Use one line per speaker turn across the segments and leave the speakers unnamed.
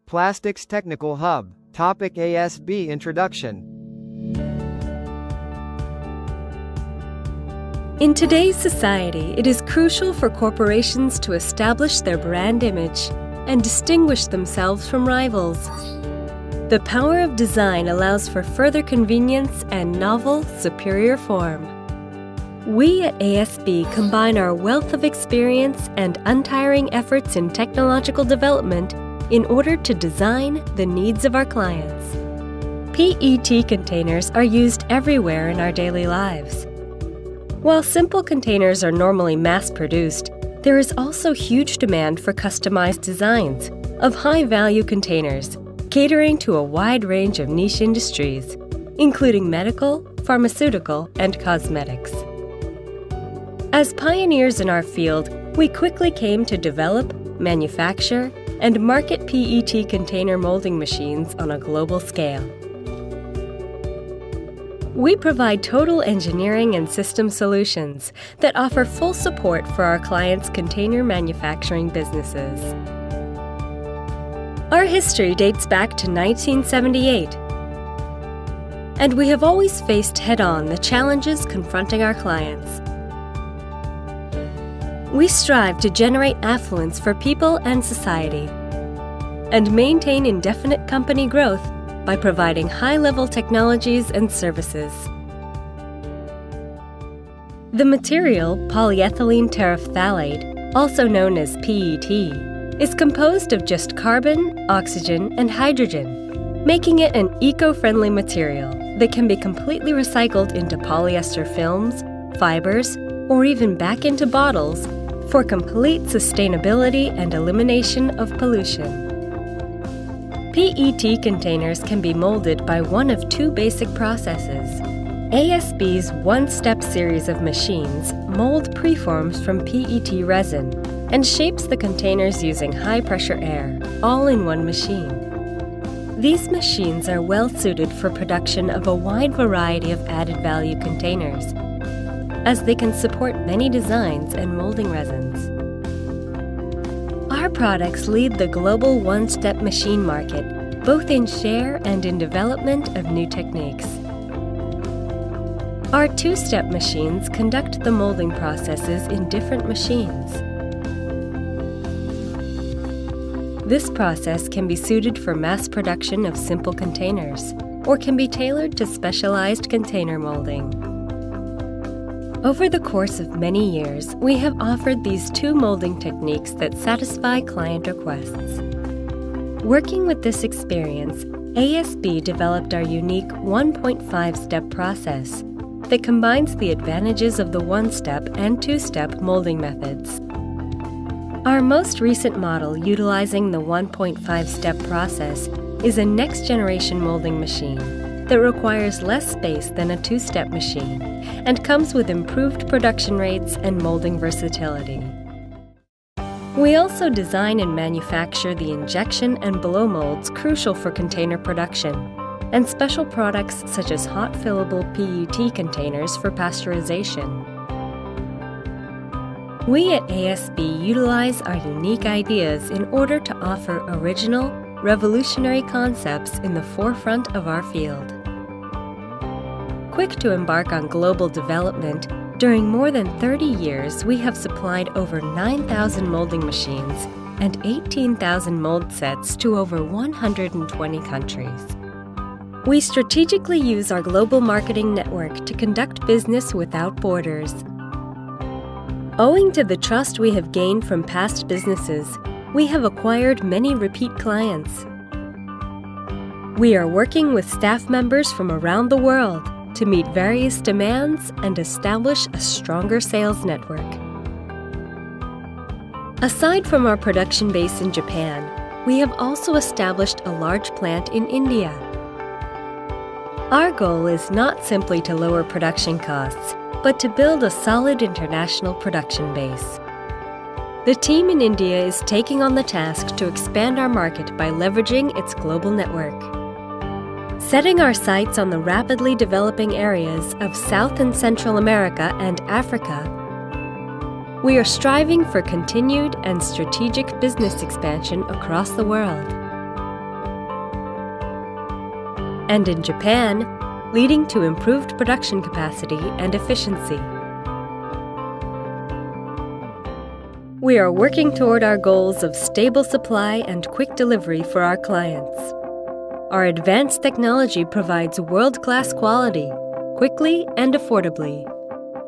Plastics Technical Hub. Topic ASB Introduction.
In today's society, it is crucial for corporations to establish their brand image and distinguish themselves from rivals. The power of design allows for further convenience and novel, superior form. We at ASB combine our wealth of experience and untiring efforts in technological development in order to design the needs of our clients. PET containers are used everywhere in our daily lives. While simple containers are normally mass-produced, there is also huge demand for customized designs of high-value containers, catering to a wide range of niche industries, including medical, pharmaceutical, and cosmetics. As pioneers in our field, we quickly came to develop, manufacture, and market PET container molding machines on a global scale. We provide total engineering and system solutions that offer full support for our clients' container manufacturing businesses. Our history dates back to 1978, and we have always faced head-on the challenges confronting our clients. We strive to generate affluence for people and society, and maintain indefinite company growth by providing high-level technologies and services. The material, polyethylene terephthalate, also known as PET, is composed of just carbon, oxygen, and hydrogen, making it an eco-friendly material that can be completely recycled into polyester films, fibers, or even back into bottles for complete sustainability and elimination of pollution. PET containers can be molded by one of two basic processes. ASB's one-step series of machines mold preforms from PET resin and shapes the containers using high-pressure air, all in one machine. These machines are well-suited for production of a wide variety of added-value containers, as they can support many designs and molding resins. Our products lead the global one-step machine market, both in share and in development of new techniques. Our two-step machines conduct the molding processes in different machines. This process can be suited for mass production of simple containers, or can be tailored to specialized container molding. Over the course of many years, we have offered these two molding techniques that satisfy client requests. Working with this experience, ASB developed our unique 1.5-step process that combines the advantages of the one-step and two-step molding methods. Our most recent model utilizing the 1.5-step process is a next-generation molding machine that requires less space than a two-step machine and comes with improved production rates and molding versatility. We also design and manufacture the injection and blow molds crucial for container production, and special products such as hot fillable PET containers for pasteurization. We at ASB utilize our unique ideas in order to offer original, revolutionary concepts in the forefront of our field. Quick to embark on global development, during more than 30 years we have supplied over 9,000 molding machines and 18,000 mold sets to over 120 countries. We strategically use our global marketing network to conduct business without borders. Owing to the trust we have gained from past businesses, we have acquired many repeat clients. We are working with staff members from around the world to meet various demands and establish a stronger sales network. Aside from our production base in Japan, we have also established a large plant in India. Our goal is not simply to lower production costs, but to build a solid international production base. The team in India is taking on the task to expand our market by leveraging its global network. Setting our sights on the rapidly developing areas of South and Central America and Africa, we are striving for continued and strategic business expansion across the world. and in Japan, leading to improved production capacity and efficiency. We are working toward our goals of stable supply and quick delivery for our clients. Our advanced technology provides world-class quality, quickly and affordably.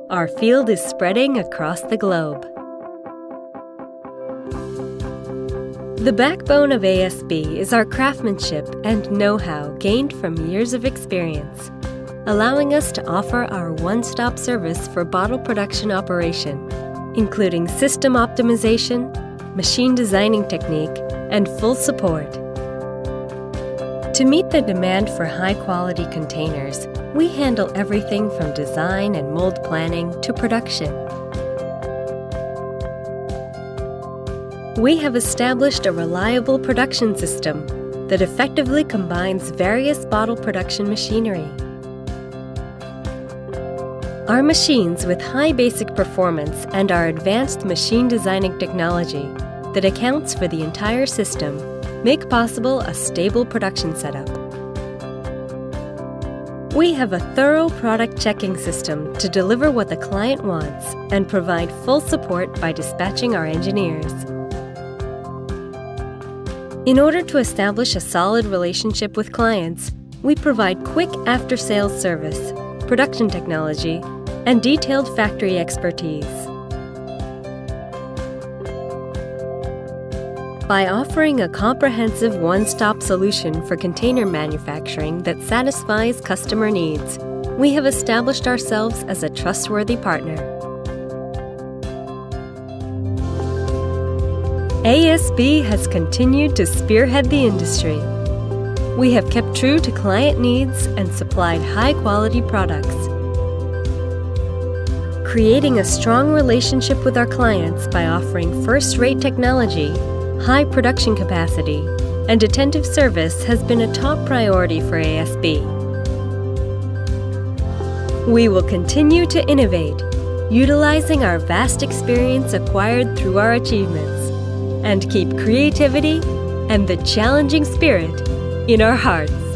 Our field is spreading across the globe. The backbone of ASB is our craftsmanship and know-how gained from years of experience, allowing us to offer our one-stop service for bottle production operation, including system optimization, machine designing technique, and full support. To meet the demand for high-quality containers, we handle everything from design and mold planning to production. We have established a reliable production system that effectively combines various bottle production machinery. Our machines with high basic performance and our advanced machine designing technology that accounts for the entire system make possible a stable production setup. We have a thorough product checking system to deliver what the client wants and provide full support by dispatching our engineers. In order to establish a solid relationship with clients, we provide quick after-sales service, production technology, and detailed factory expertise. By offering a comprehensive one-stop solution for container manufacturing that satisfies customer needs, we have established ourselves as a trustworthy partner. ASB has continued to spearhead the industry. We have kept true to client needs and supplied high-quality products. Creating a strong relationship with our clients by offering first-rate technology, high production capacity, and attentive service has been a top priority for ASB. We will continue to innovate, utilizing our vast experience acquired through our achievements, and keep creativity and the challenging spirit in our hearts.